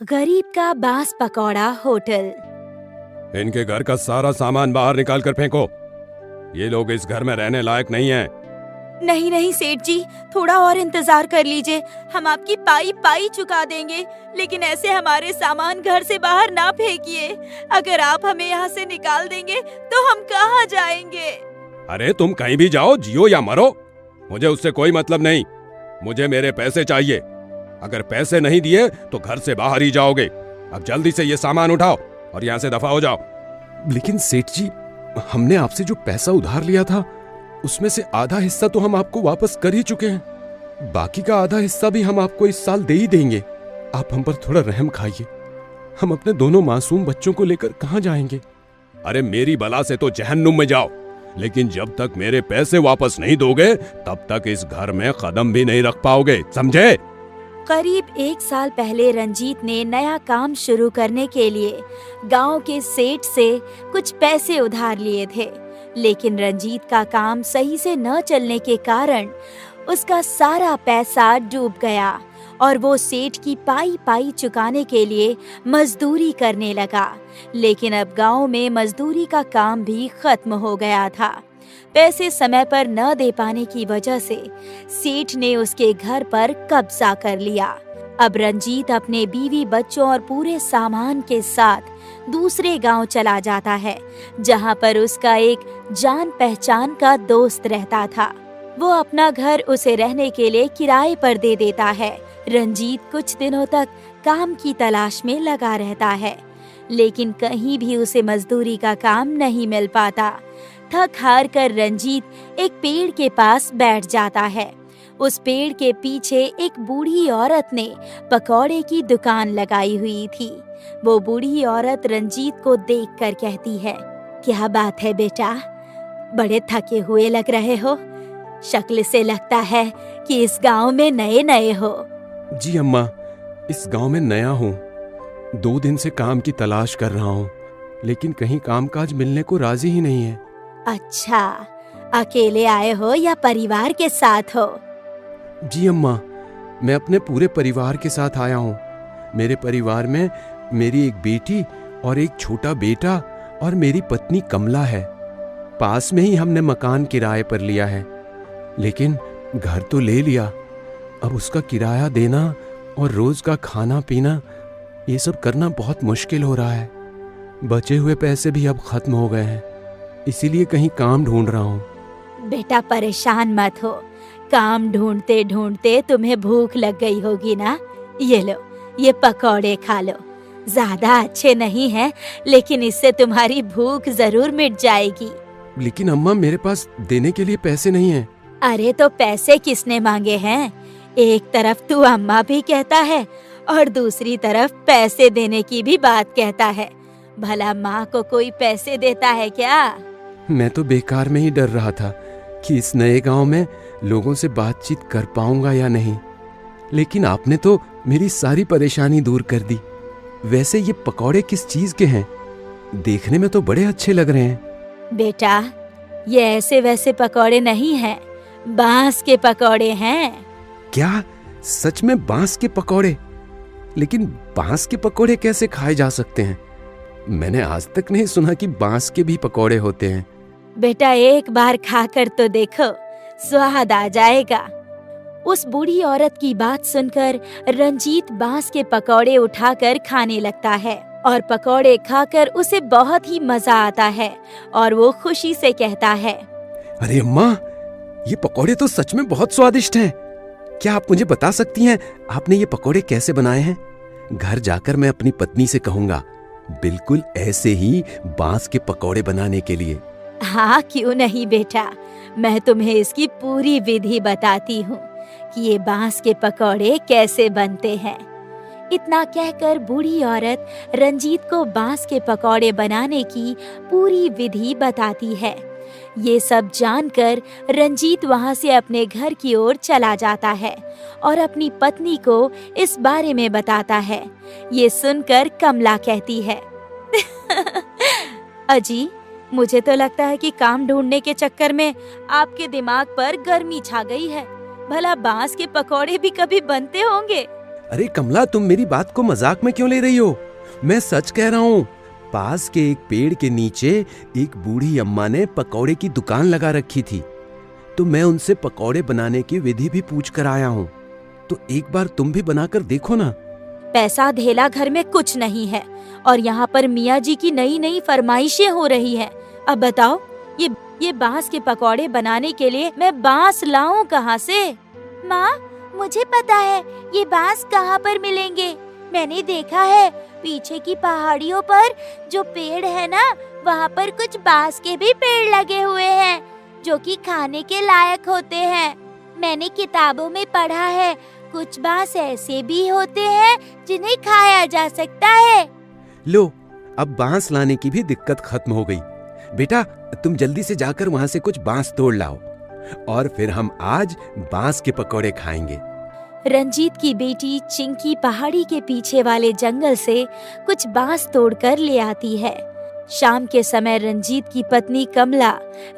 गरीब का बांस पकौड़ा होटल। इनके घर का सारा सामान बाहर निकाल कर फेंको। ये लोग इस घर में रहने लायक नहीं हैं। नहीं नहीं सेठ जी, थोड़ा और इंतजार कर लीजिए। हम आपकी पाई पाई चुका देंगे, लेकिन ऐसे हमारे सामान घर से बाहर ना फेंकिए। अगर आप हमें यहाँ से निकाल देंगे तो हम कहाँ जाएंगे? अरे तुम कहीं भी जाओ, जियो या मरो, मुझे उससे कोई मतलब नहीं। मुझे मेरे पैसे चाहिए। अगर पैसे नहीं दिए तो घर से बाहर ही जाओगे। अब जल्दी से ये सामान उठाओ और यहाँ से दफा हो जाओ। लेकिन सेठ जी, हमने आपसे जो पैसा उधार लिया था उसमें से आधा हिस्सा तो हम आपको वापस कर ही चुके हैं। बाकी का आधा हिस्सा भी हम आपको इस साल दे ही देंगे। आप हम पर थोड़ा रहम खाइए। हम अपने दोनों मासूम बच्चों को लेकर कहाँ जाएंगे? अरे मेरी बला से तो जहन्नुम में जाओ, लेकिन जब तक मेरे पैसे वापस नहीं दोगे तब तक इस घर में कदम भी नहीं रख पाओगे, समझे? करीब 1 साल पहले रंजीत ने नया काम शुरू करने के लिए गांव के सेठ से कुछ पैसे उधार लिए थे, लेकिन रंजीत का काम सही से न चलने के कारण उसका सारा पैसा डूब गया और वो सेठ की पाई पाई चुकाने के लिए मजदूरी करने लगा। लेकिन अब गांव में मजदूरी का काम भी खत्म हो गया था। पैसे समय पर न दे पाने की वजह से सेठ ने उसके घर पर कब्जा कर लिया। अब रंजीत अपने बीवी बच्चों और पूरे सामान के साथ दूसरे गांव चला जाता है, जहां पर उसका एक जान पहचान का दोस्त रहता था। वो अपना घर उसे रहने के लिए किराए पर दे देता है। रंजीत कुछ दिनों तक काम की तलाश में लगा रहता है, लेकिन कहीं भी उसे मजदूरी का काम नहीं मिल पाता। थक हार कर रंजीत एक पेड़ के पास बैठ जाता है। उस पेड़ के पीछे एक बूढ़ी औरत ने पकौड़े की दुकान लगाई हुई थी। वो बूढ़ी औरत रंजीत को देखकर कहती है, क्या बात है बेटा, बड़े थके हुए लग रहे हो। शक्ल से लगता है कि इस गांव में नए नए हो। जी अम्मा, इस गांव में नया हूँ। 2 दिन से काम की तलाश कर रहा हूँ, लेकिन कहीं कामकाज मिलने को राजी ही नहीं है। अच्छा, अकेले आए हो या परिवार के साथ हो? जी अम्मा, मैं अपने पूरे परिवार के साथ आया हूँ। मेरे परिवार में मेरी एक बेटी और एक छोटा बेटा और मेरी पत्नी कमला है। पास में ही हमने मकान किराए पर लिया है, लेकिन घर तो ले लिया। अब उसका किराया देना और रोज का खाना पीना, ये सब करना बहुत मुश्किल हो रहा है। बचे हुए पैसे भी अब खत्म हो गए हैं, इसीलिए कहीं काम ढूंढ रहा हूँ। बेटा परेशान मत हो, काम ढूंढते ढूंढते तुम्हें भूख लग गई होगी ना। ये लो, ये पकौड़े खा लो। ज्यादा अच्छे नहीं हैं, लेकिन इससे तुम्हारी भूख जरूर मिट जाएगी। लेकिन अम्मा, मेरे पास देने के लिए पैसे नहीं हैं। अरे तो पैसे किसने मांगे हैं? एक तरफ तू अम्मा भी कहता है और दूसरी तरफ पैसे देने की भी बात कहता है। भला माँ को कोई पैसे देता है क्या? मैं तो बेकार में ही डर रहा था कि इस नए गांव में लोगों से बातचीत कर पाऊंगा या नहीं, लेकिन आपने तो मेरी सारी परेशानी दूर कर दी। वैसे ये पकौड़े किस चीज के हैं? देखने में तो बड़े अच्छे लग रहे हैं। बेटा, ये ऐसे वैसे पकौड़े नहीं हैं, बांस के पकौड़े हैं। क्या सच में बांस के पकौड़े? लेकिन बांस के पकौड़े कैसे खाए जा सकते हैं? मैंने आज तक नहीं सुना कि बांस के भी पकौड़े होते हैं। बेटा एक बार खाकर तो देखो, स्वाद आ जाएगा। उस बूढ़ी औरत की बात सुनकर रंजीत बांस के पकौड़े उठाकर खाने लगता है और पकौड़े खाकर उसे बहुत ही मजा आता है और वो खुशी से कहता है, अरे अम्मा, ये पकौड़े तो सच में बहुत स्वादिष्ट हैं। क्या आप मुझे बता सकती हैं आपने ये पकौड़े कैसे बनाए हैं? घर जाकर मैं अपनी पत्नी से कहूंगा बिल्कुल ऐसे ही बांस के पकौड़े बनाने के लिए। हाँ क्यों नहीं बेटा, मैं तुम्हें इसकी पूरी विधि बताती हूँ कि ये बांस के पकौड़े कैसे बनते हैं। इतना कहकर बूढ़ी औरत रंजीत को बांस के पकौड़े बनाने की पूरी विधि बताती है। ये सब जानकर रंजीत वहाँ से अपने घर की ओर चला जाता है और अपनी पत्नी को इस बारे में बताता है। ये सुनकर कमला कहती है, अजी, मुझे तो लगता है कि काम ढूंढने के चक्कर में आपके दिमाग पर गर्मी छा गई है। भला बांस के पकौड़े भी कभी बनते होंगे? अरे कमला, तुम मेरी बात को मजाक में क्यों ले रही हो? मैं सच कह रहा हूँ। पास के एक पेड़ के नीचे एक बूढ़ी अम्मा ने पकौड़े की दुकान लगा रखी थी, तो मैं उनसे पकौड़े बनाने की विधि भी पूछ कर आया हूँ। तो एक बार तुम भी बनाकर देखो ना। पैसा धेला घर में कुछ नहीं है और यहाँ पर मियाँ जी की नई नई फरमाइशें हो रही हैं। अब बताओ, ये बांस के पकौड़े बनाने के लिए मैं बांस लाऊं कहाँ से? माँ, मुझे पता है ये बांस कहाँ पर मिलेंगे। मैंने देखा है पीछे की पहाड़ियों पर जो पेड़ है ना, वहाँ पर कुछ बांस के भी पेड़ लगे हुए हैं जो कि खाने के लायक होते हैं। मैंने किताबों में पढ़ा है कुछ बांस ऐसे भी होते हैं जिन्हें खाया जा सकता है। लो, अब बांस लाने की भी दिक्कत खत्म हो गई। बेटा, तुम जल्दी से जाकर वहाँ से कुछ बांस तोड़ लाओ और फिर हम आज बांस के पकौड़े खाएंगे। रंजीत की बेटी चिंकी पहाड़ी के पीछे वाले जंगल से कुछ बांस तोड़कर ले आती है। शाम के समय रंजीत की पत्नी कमला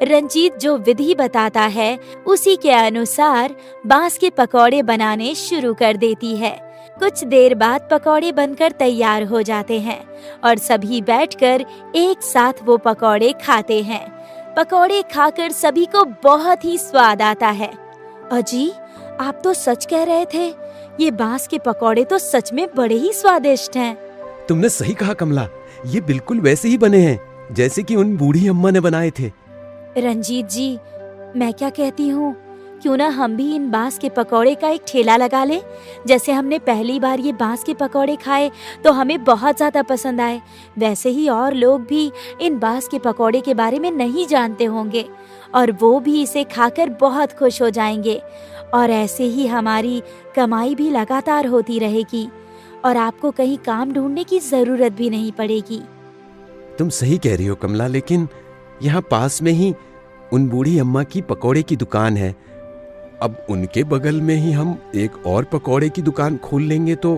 रंजीत जो विधि बताता है उसी के अनुसार बांस के पकौड़े बनाने शुरू कर देती है। कुछ देर बाद पकौड़े बनकर तैयार हो जाते हैं और सभी बैठकर एक साथ वो पकौड़े खाते हैं। पकौड़े खाकर सभी को बहुत ही स्वाद आता है। अजी, आप तो सच कह रहे थे, ये बांस के पकौड़े तो सच में बड़े ही स्वादिष्ट हैं। तुमने सही कहा कमला, ये बिल्कुल वैसे ही बने हैं जैसे कि उन बूढ़ी अम्मा ने बनाए थे। रंजीत जी, मैं क्या कहती हूँ, क्यों ना हम भी इन बांस के पकौड़े का एक ठेला लगा लें। जैसे हमने पहली बार ये बांस के पकौड़े खाए तो हमें बहुत ज्यादा पसंद आए, वैसे ही और लोग भी इन बांस के पकौड़े के बारे में नहीं जानते होंगे और वो भी इसे खाकर बहुत खुश हो जाएंगे और ऐसे ही हमारी कमाई भी लगातार होती रहेगी और आपको कहीं काम ढूंढने की जरूरत भी नहीं पड़ेगी। तुम सही कह रही हो कमला, लेकिन यहाँ पास में ही उन बूढ़ी अम्मा की पकौड़े की दुकान है। अब उनके बगल में ही हम एक और पकौड़े की दुकान खोल लेंगे तो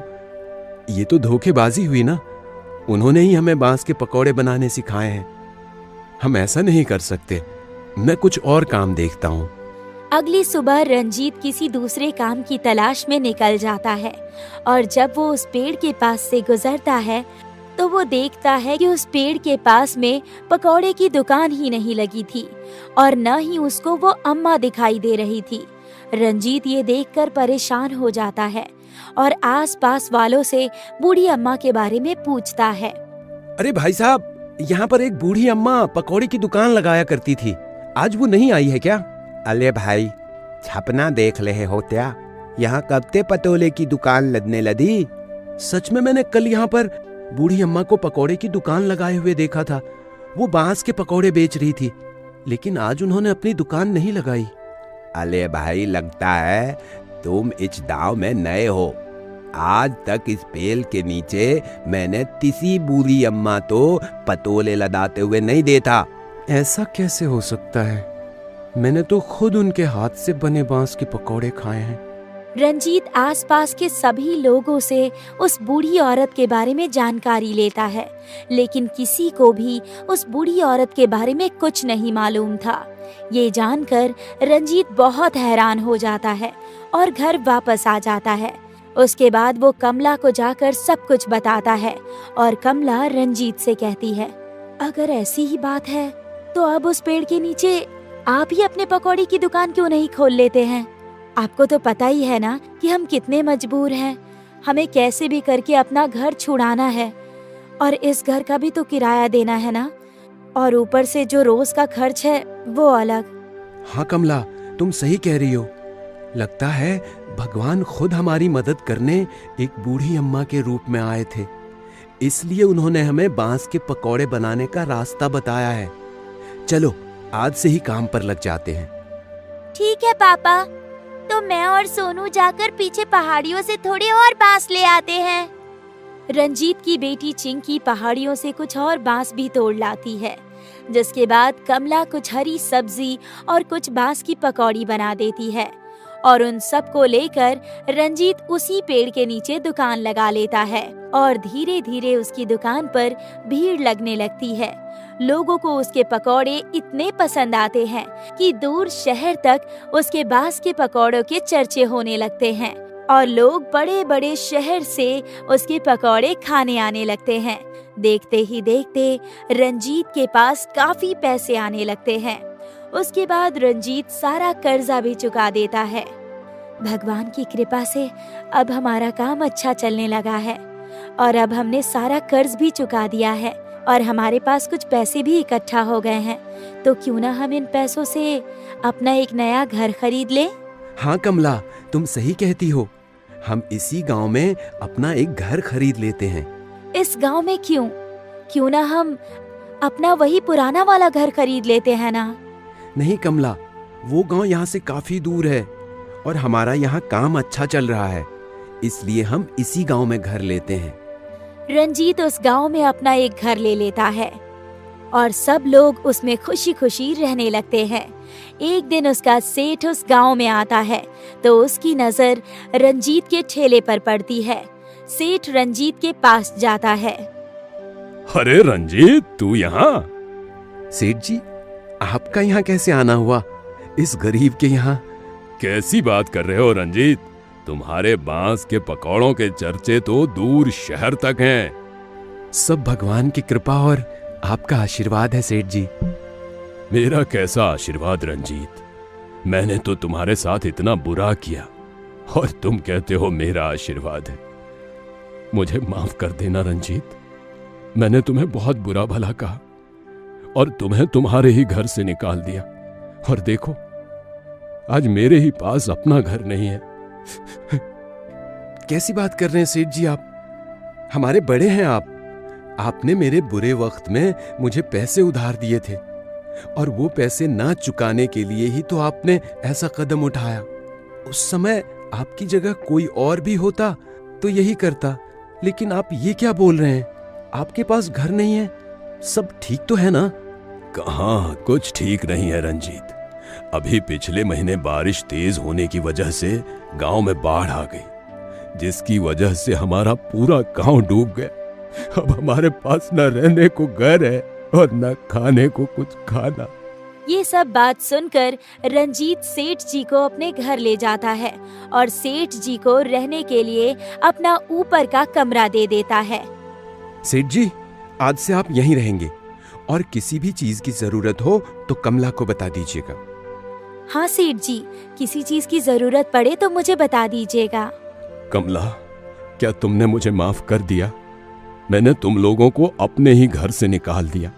ये तो धोखेबाजी हुई ना। उन्होंने ही हमें बांस के पकौड़े बनाने सिखाए हैं। हम ऐसा नहीं कर सकते। मैं कुछ और काम देखता हूँ। अगली सुबह रंजीत किसी दूसरे काम की तलाश में निकल जाता है और जब वो उस पेड़ के पास से गुजरता है तो वो देखता है कि उस पेड़ के पास में पकौड़े की दुकान ही नहीं लगी थी और न ही उसको वो अम्मा दिखाई दे रही थी। रंजीत ये देखकर परेशान हो जाता है और आसपास वालों से बूढ़ी अम्मा के बारे में पूछता है। अरे भाई साहब, यहाँ पर एक बूढ़ी अम्मा पकौड़े की दुकान लगाया करती थी, आज वो नहीं आई है क्या? अले भाई, छपना देख ले हो क्या? यहाँ कब ते पतोले की दुकान लगने लगी? सच में मैंने कल यहाँ पर बूढ़ी अम्मा को पकौड़े की दुकान लगाए हुए देखा था। वो बांस के पकौड़े बेच रही थी, लेकिन आज उन्होंने अपनी दुकान नहीं लगाई। अले भाई, लगता है तुम इस गांव में नए हो। आज तक इस पेड़ के नीचे मैंने किसी बूढ़ी अम्मा तो पतोले लगाते हुए नहीं देखा। ऐसा कैसे हो सकता है? मैंने तो खुद उनके हाथ से बने बांस के पकौड़े खाए हैं। रंजीत आसपास के सभी लोगों से उस बूढ़ी औरत के बारे में जानकारी लेता है, लेकिन किसी को भी उस बूढ़ी औरत के बारे में कुछ नहीं मालूम था। ये जानकर रंजीत बहुत हैरान हो जाता है और घर वापस आ जाता है। उसके बाद वो कमला को जाकर सब कुछ बताता है और कमला रंजीत से कहती है, अगर ऐसी ही बात है तो अब उस पेड़ के नीचे आप ही अपने पकौड़ी की दुकान क्यों नहीं खोल लेते हैं? आपको तो पता ही है ना कि हम कितने मजबूर हैं। हमें कैसे भी करके अपना घर छुड़ाना है और इस घर का भी तो किराया देना है ना, और ऊपर से जो रोज का खर्च है वो अलग। हाँ कमला, तुम सही कह रही हो। लगता है भगवान खुद हमारी मदद करने एक बूढ़ी अम्मा के रूप में आए थे, इसलिए उन्होंने हमें बांस के पकौड़े बनाने का रास्ता बताया है। चलो आज से ही काम पर लग जाते हैं। ठीक है पापा, तो मैं और सोनू जाकर पीछे पहाड़ियों से थोड़े और बांस ले आते हैं। रंजीत की बेटी चिंकी पहाड़ियों से कुछ और बांस भी तोड़ लाती है, जिसके बाद कमला कुछ हरी सब्जी और कुछ बांस की पकौड़ी बना देती है और उन सब को लेकर रंजीत उसी पेड़ के नीचे दुकान लगा लेता है और धीरे धीरे उसकी दुकान पर भीड़ लगने लगती है। लोगों को उसके पकौड़े इतने पसंद आते हैं कि दूर शहर तक उसके बांस के पकौड़ों के चर्चे होने लगते हैं। और लोग बड़े बड़े शहर से उसके पकौड़े खाने आने लगते हैं। देखते ही देखते रंजीत के पास काफी पैसे आने लगते हैं। उसके बाद रंजीत सारा कर्जा भी चुका देता है। भगवान की कृपा से अब हमारा काम अच्छा चलने लगा है और अब हमने सारा कर्ज भी चुका दिया है और हमारे पास कुछ पैसे भी इकट्ठा हो गए हैं। तो क्यों ना हम इन पैसों से अपना एक नया घर खरीद लें? हाँ कमला, तुम सही कहती हो। हम इसी गांव में अपना एक घर खरीद लेते हैं। इस गांव में क्यों? क्यों ना हम अपना वही पुराना वाला घर खरीद लेते हैं ना? नहीं कमला, वो गांव यहाँ से काफी दूर है और हमारा यहाँ काम अच्छा चल रहा है, इसलिए हम इसी गांव में घर लेते हैं। रंजीत उस गांव में अपना एक घर ले लेता है और सब लोग उसमें खुशी खुशी रहने लगते हैं। एक दिन उसका सेठ उस गांव में आता है तो उसकी नजर रंजीत के ठेले पर पड़ती है। सेठ रंजीत के पास जाता है। अरे रंजीत, तू यहाँ? सेठ जी, आपका यहाँ कैसे आना हुआ, इस गरीब के यहाँ? कैसी बात कर रहे हो रंजीत? तुम्हारे बांस के पकौड़ों के चर्चे तो दूर शहर तक हैं। सब भगवान की कृपा और आपका आशीर्वाद है सेठ जी। मेरा कैसा आशीर्वाद रंजीत? मैंने तो तुम्हारे साथ इतना बुरा किया और तुम कहते हो मेरा आशीर्वाद है। मुझे माफ कर देना रंजीत, मैंने तुम्हें बहुत बुरा भला कहा और तुम्हें तुम्हारे ही घर से निकाल दिया। और देखो, आज मेरे ही पास अपना घर नहीं है। कैसी बात कर रहे हैं सेठ जी आप? हमारे बड़े हैं आप। आपने मेरे बुरे वक्त में मुझे पैसे उधार दिए थे और वो पैसे ना चुकाने के लिए ही तो आपने ऐसा कदम उठाया। उस समय आपकी जगह कोई और भी होता तो यही करता, लेकिन आप ये क्या बोल रहे हैं? आपके पास घर नहीं है, सब ठीक तो है ना? कहाँ कुछ ठीक नहीं है रंजीत। अभी पिछले महीने बारिश तेज होने की वजह से गांव में बाढ़ आ गई, जिसकी वजह से हमारा पूरा गांव डूब गया। अब हमारे पास न रहने को घर है और न खाने को कुछ खाना। ये सब बात सुनकर रंजीत सेठ जी को अपने घर ले जाता है और सेठ जी को रहने के लिए अपना ऊपर का कमरा दे देता है। सेठ जी, आज से आप यहीं रहेंगे और किसी भी चीज की जरूरत हो तो कमला को बता दीजिएगा। हाँ सेठ जी, किसी चीज की जरूरत पड़े तो मुझे बता दीजिएगा। कमला, क्या तुमने मुझे माफ कर दिया? मैंने तुम लोगों को अपने ही घर से निकाल दिया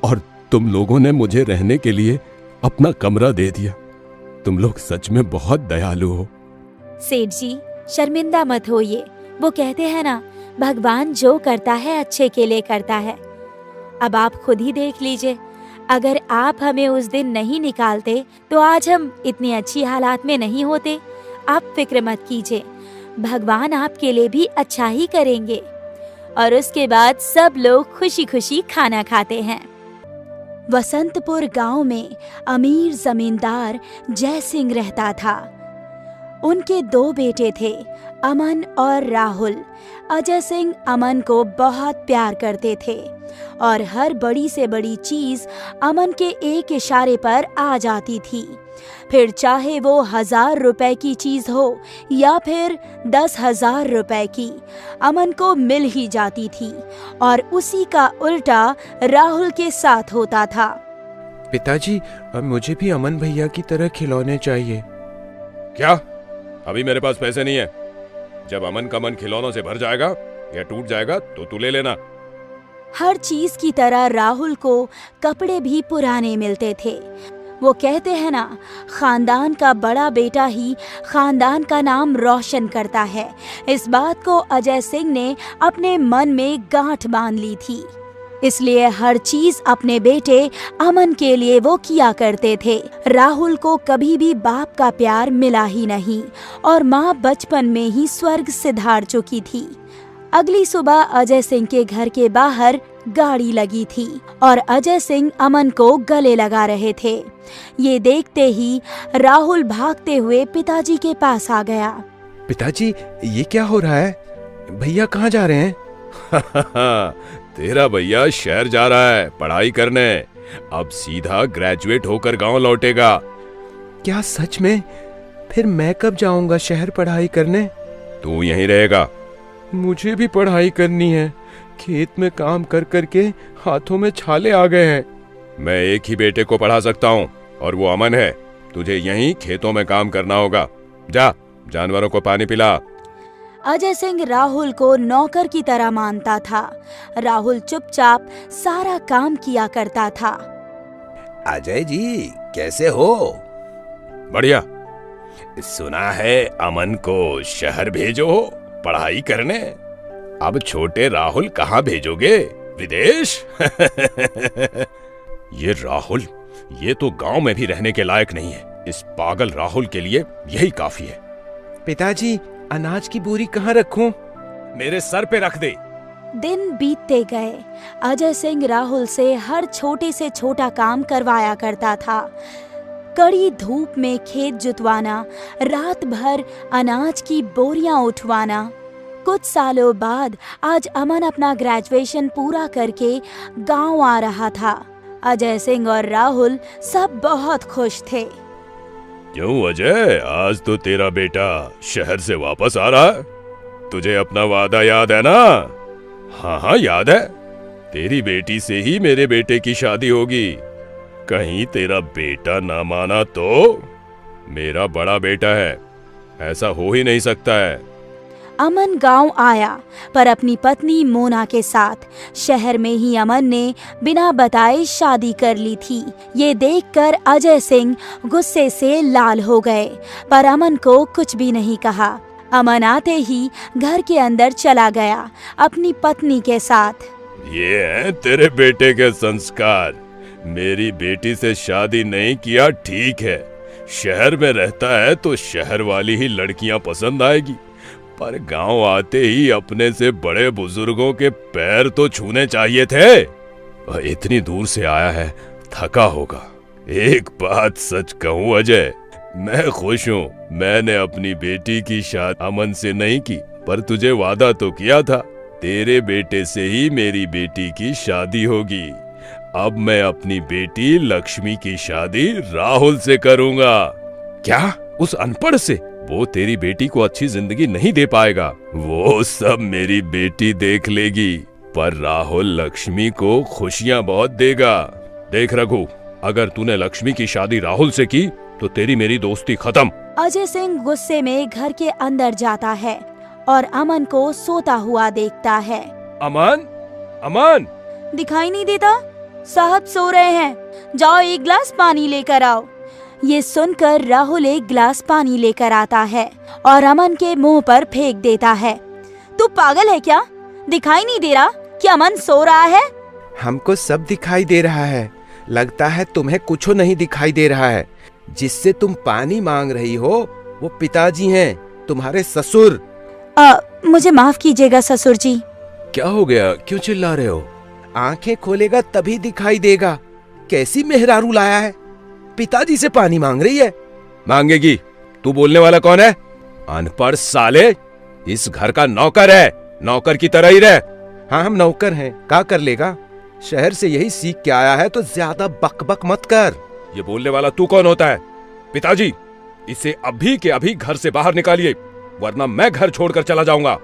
और तुम लोगों ने मुझे रहने के लिए अपना कमरा दे दिया। तुम लोग सच में बहुत दयालु हो। सेठ जी, शर्मिंदा मत होइए। वो कहते हैं ना, भगवान जो करता है अच्छे के लिए करता है। अब आप खुद ही देख लीजिए, अगर आप हमें उस दिन नहीं निकालते तो आज हम इतनी अच्छी हालात में नहीं होते। आप फिक्र मत कीजिए, भगवान आपके लिए भी अच्छा ही करेंगे। और उसके बाद सब लोग खुशी खुशी खाना खाते हैं। वसंतपुर गांव में अमीर जमींदार जय सिंह रहता था। उनके 2 बेटे थे, अमन और राहुल। अजय सिंह अमन को बहुत प्यार करते थे और हर बड़ी से बड़ी चीज अमन के एक इशारे पर आ जाती थी। फिर चाहे वो 1000 रुपए की चीज हो या फिर 10,000 रुपए की, अमन को मिल ही जाती थी। और उसी का उल्टा राहुल के साथ होता था। पिताजी, अब मुझे भी अमन भैया की तरह खिलौने चाहिए। क्या? अभी मेरे पास पैसे नहीं है। जब अमन का मन खिलौनों से भर जाएगा या टूट जाएगा तो तू ले लेना। हर चीज की तरह राहुल को कपड़े भी पुराने मिलते थे। वो कहते हैं ना, खानदान का बड़ा बेटा ही खानदान का नाम रोशन करता है। इस बात को अजय सिंह ने अपने मन में गांठ बांध ली थी, इसलिए हर चीज अपने बेटे अमन के लिए वो किया करते थे। राहुल को कभी भी बाप का प्यार मिला ही नहीं और माँ बचपन में ही स्वर्ग सिधार चुकी थी। अगली सुबह अजय सिंह के घर के बाहर गाड़ी लगी थी और अजय सिंह अमन को गले लगा रहे थे। ये देखते ही राहुल भागते हुए पिताजी के पास आ गया। पिताजी, ये क्या हो रहा है? भैया कहाँ जा रहे हैं? तेरा भैया शहर जा रहा है पढ़ाई करने। अब सीधा ग्रेजुएट होकर गांव लौटेगा। क्या सच में? फिर मैं कब जाऊंगा शहर पढ़ाई करने? तू यहीं रहेगा। मुझे भी पढ़ाई करनी है। खेत में काम कर करके हाथों में छाले आ गए हैं। मैं एक ही बेटे को पढ़ा सकता हूँ और वो अमन है। तुझे यहीं खेतों में काम करना होगा। जा, जानवरों को पानी पिला। अजय सिंह राहुल को नौकर की तरह मानता था। राहुल चुपचाप सारा काम किया करता था। अजय जी कैसे हो? बढ़िया। सुना है अमन को शहर भेजो हो पढ़ाई करने। अब छोटे राहुल कहाँ भेजोगे? विदेश? ये राहुल, ये तो गांव में भी रहने के लायक नहीं है। इस पागल राहुल के लिए यही काफी है। पिताजी, अनाज की बोरी कहाँ रखूं? मेरे सर पे रख दे। दिन बीतते गए। अजय सिंह राहुल से हर छोटे से छोटा काम करवाया करता था। कड़ी धूप में खेत जुतवाना, रात भर अनाज की बोरियां उठवाना। कुछ सालों बाद आज अमन अपना ग्रेजुएशन पूरा करके गांव आ रहा था। अजय सिंह और राहुल सब बहुत खुश थे। क्यों अजय, आज तो तेरा बेटा शहर से वापस आ रहा है। तुझे अपना वादा याद है ना? हाँ हाँ याद है। तेरी बेटी से ही मेरे बेटे की शादी होगी। कहीं तेरा बेटा ना माना तो? मेरा बड़ा बेटा है, ऐसा हो ही नहीं सकता है। अमन गांव आया, पर अपनी पत्नी मोना के साथ। शहर में ही अमन ने बिना बताए शादी कर ली थी। ये देखकर अजय सिंह गुस्से से लाल हो गए, पर अमन को कुछ भी नहीं कहा। अमन आते ही घर के अंदर चला गया अपनी पत्नी के साथ। ये हैं तेरे बेटे के संस्कार। मेरी बेटी से शादी नहीं किया ठीक है। शहर में रहता है तो शहर वाली ही लड़कियां पसंद आएगी, पर गांव आते ही अपने से बड़े बुजुर्गों के पैर तो छूने चाहिए थे। इतनी दूर से आया है, थका होगा। एक बात सच कहूं अजय, मैं खुश हूँ। मैंने अपनी बेटी की शादी अमन से नहीं की, पर तुझे वादा तो किया था तेरे बेटे से ही मेरी बेटी की शादी होगी। अब मैं अपनी बेटी लक्ष्मी की शादी राहुल से करूंगा। क्या? उस अनपढ़ से? वो तेरी बेटी को अच्छी जिंदगी नहीं दे पाएगा। वो सब मेरी बेटी देख लेगी, पर राहुल लक्ष्मी को खुशियां बहुत देगा। देख रघु, अगर तूने लक्ष्मी की शादी राहुल से की तो तेरी मेरी दोस्ती खत्म। अजय सिंह गुस्से में घर के अंदर जाता है और अमन को सोता हुआ देखता है। अमन, अमन! दिखाई नहीं देता? साहब सो रहे हैं, जाओ एक गिलास पानी लेकर आओ। ये सुनकर राहुल एक गिलास पानी लेकर आता है और अमन के मुंह पर फेंक देता है। तू पागल है क्या? दिखाई नहीं दे रहा कि अमन सो रहा है? हमको सब दिखाई दे रहा है। लगता है तुम्हें कुछ नहीं दिखाई दे रहा है। जिससे तुम पानी मांग रही हो वो पिताजी हैं, तुम्हारे ससुर। मुझे माफ कीजिएगा ससुर जी। क्या हो गया, क्यों चिल्ला रहे हो? आंखें खोलेगा तभी दिखाई देगा। कैसी मेहरारू लाया है, पिताजी से पानी मांग रही है। मांगेगी? तू बोलने वाला कौन है? अनपढ़ साले, इस घर का नौकर है, नौकर की तरह ही रह। हाँ, हम नौकर हैं, क्या कर लेगा? शहर से यही सीख के आया है तो ज्यादा बकबक मत कर। ये बोलने वाला तू कौन होता है? पिताजी, इसे अभी के अभी घर से बाहर निकालिए, वरना मैं घर छोड़कर चला जाऊंगा।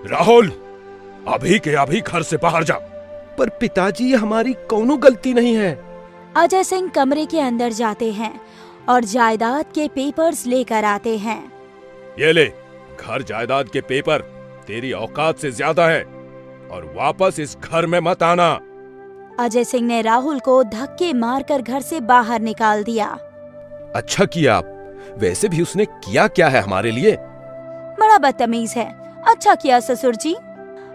राहुल, अभी के अभी घर से बाहर जा। पर पिताजी, हमारी कोनो गलती नहीं है। अजय सिंह कमरे के अंदर जाते हैं और जायदाद के पेपर्स लेकर आते हैं। ये ले, घर जायदाद के पेपर तेरी औकात से ज्यादा है और वापस इस घर में मत आना। अजय सिंह ने राहुल को धक्के मारकर घर से बाहर निकाल दिया। अच्छा किया आप। वैसे भी उसने किया क्या है हमारे लिए? बड़ा बदतमीज है। अच्छा किया ससुर जी।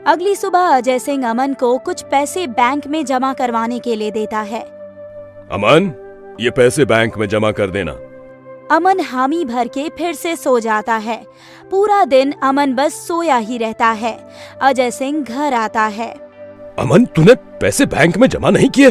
अगली सुबह अजय सिंह अमन को कुछ पैसे बैंक में जमा करवाने के लिए देता है। अमन, ये पैसे बैंक में जमा कर देना। अमन हामी भर के फिर से सो जाता है। पूरा दिन अमन बस सोया ही रहता है। अजय सिंह घर आता है। अमन, तूने पैसे बैंक में जमा नहीं किए?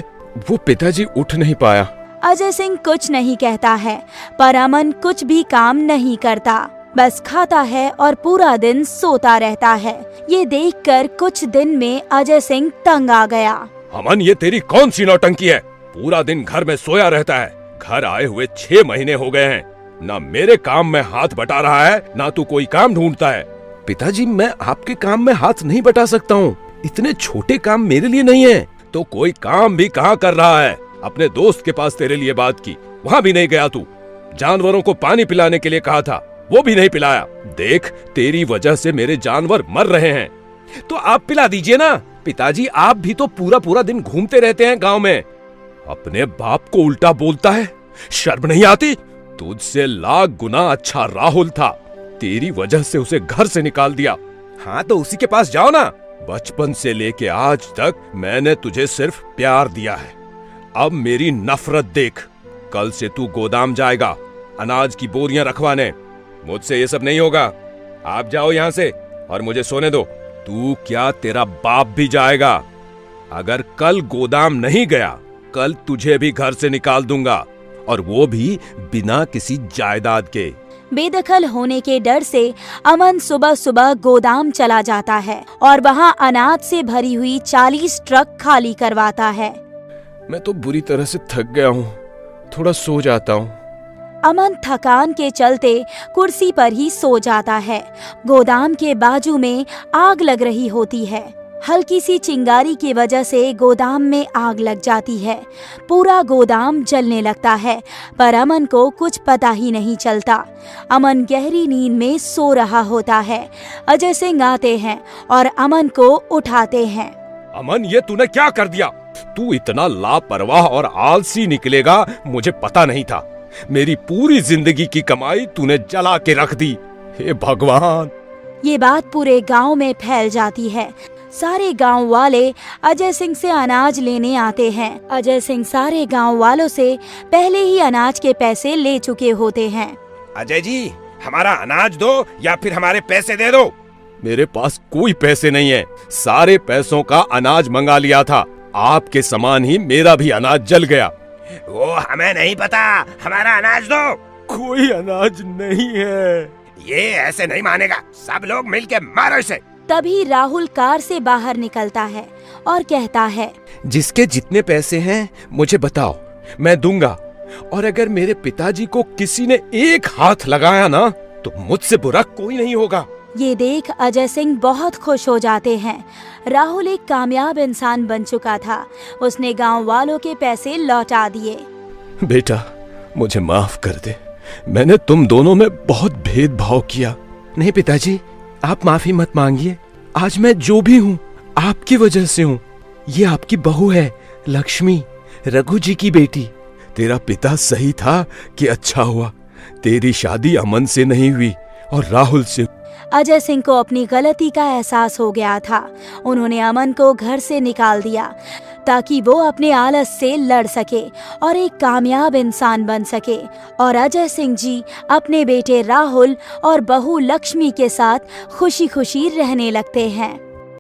वो पिताजी उठ नहीं पाया। अजय सिंह कुछ नहीं कहता है, पर अमन कुछ भी काम नहीं करता, बस खाता है और पूरा दिन सोता रहता है। ये देखकर कुछ दिन में अजय सिंह तंग आ गया। अमन, ये तेरी कौन सी नौटंकी है? पूरा दिन घर में सोया रहता है। घर आए हुए 6 महीने हो गए हैं, ना मेरे काम में हाथ बटा रहा है, ना तू कोई काम ढूंढता है। पिताजी, मैं आपके काम में हाथ नहीं बटा सकता हूँ। इतने छोटे काम मेरे लिए नहीं है। तो कोई काम भी कहाँ कर रहा है? अपने दोस्त के पास तेरे लिए बात की, वहाँ भी नहीं गया तू। जानवरों को पानी पिलाने के लिए कहा था, वो भी नहीं पिलाया। देख, तेरी वजह से मेरे जानवर मर रहे हैं। तो आप पिला दीजिए ना। पिताजी, आप भी तो पूरा पूरा दिन घूमते रहते हैं गांव में। अपने बाप को उल्टा बोलता है, शर्म नहीं आती? तुझसे लाख गुना अच्छा राहुल था, तेरी वजह से उसे घर से निकाल दिया। हाँ, तो उसी के पास जाओ ना। बचपन से लेके आज तक मैंने तुझे सिर्फ प्यार दिया है, अब मेरी नफरत देख। कल से तू गोदाम जाएगा अनाज की बोरियां रखवाने। मुझसे ये सब नहीं होगा। आप जाओ यहाँ से और मुझे सोने दो। तू क्या, तेरा बाप भी जाएगा। अगर कल गोदाम नहीं गया, कल तुझे भी घर से निकाल दूंगा, और वो भी बिना किसी जायदाद के। बेदखल होने के डर से अमन सुबह सुबह गोदाम चला जाता है और वहाँ अनाज से भरी हुई 40 ट्रक खाली करवाता है। मैं तो बुरी तरह से थक गया हूँ, थोड़ा सो जाता हूँ। अमन थकान के चलते कुर्सी पर ही सो जाता है। गोदाम के बाजू में आग लग रही होती है। हल्की सी चिंगारी की वजह से गोदाम में आग लग जाती है। पूरा गोदाम जलने लगता है, पर अमन को कुछ पता ही नहीं चलता। अमन गहरी नींद में सो रहा होता है। अजय सिंह आते हैं और अमन को उठाते हैं। अमन, ये तूने क्या कर दिया? तू इतना लापरवाह और आलसी निकलेगा मुझे पता नहीं था। मेरी पूरी जिंदगी की कमाई तूने जला के रख दी। हे भगवान! ये बात पूरे गांव में फैल जाती है। सारे गांव वाले अजय सिंह से अनाज लेने आते हैं। अजय सिंह सारे गांव वालों से पहले ही अनाज के पैसे ले चुके होते हैं। अजय जी, हमारा अनाज दो या फिर हमारे पैसे दे दो। मेरे पास कोई पैसे नहीं है, सारे पैसों का अनाज मंगा लिया था। आपके समान ही मेरा भी अनाज जल गया। वो हमें नहीं पता, हमारा अनाज दो। कोई अनाज नहीं है। ये ऐसे नहीं मानेगा, सब लोग मिलके मारो इसे। तभी राहुल कार से बाहर निकलता है और कहता है, जिसके जितने पैसे हैं मुझे बताओ, मैं दूंगा। और अगर मेरे पिताजी को किसी ने एक हाथ लगाया ना, तो मुझसे बुरा कोई नहीं होगा। ये देख अजय सिंह बहुत खुश हो जाते हैं। राहुल एक कामयाब इंसान बन चुका था। उसने गांव वालों के पैसे लौटा दिए। बेटा, मुझे माफ कर दे, मैंने तुम दोनों में बहुत भेदभाव किया। नहीं पिताजी, आप माफी मत मांगिए। आज मैं जो भी हूँ आपकी वजह से हूँ। ये आपकी बहू है लक्ष्मी, रघु जी की बेटी। तेरा पिता सही था कि अच्छा हुआ तेरी शादी अमन से नहीं हुई और राहुल से। अजय सिंह को अपनी गलती का एहसास हो गया था। उन्होंने अमन को घर से निकाल दिया ताकि वो अपने आलस से लड़ सके और एक कामयाब इंसान बन सके। और अजय सिंह जी अपने बेटे राहुल और बहू लक्ष्मी के साथ खुशी खुशी रहने लगते हैं।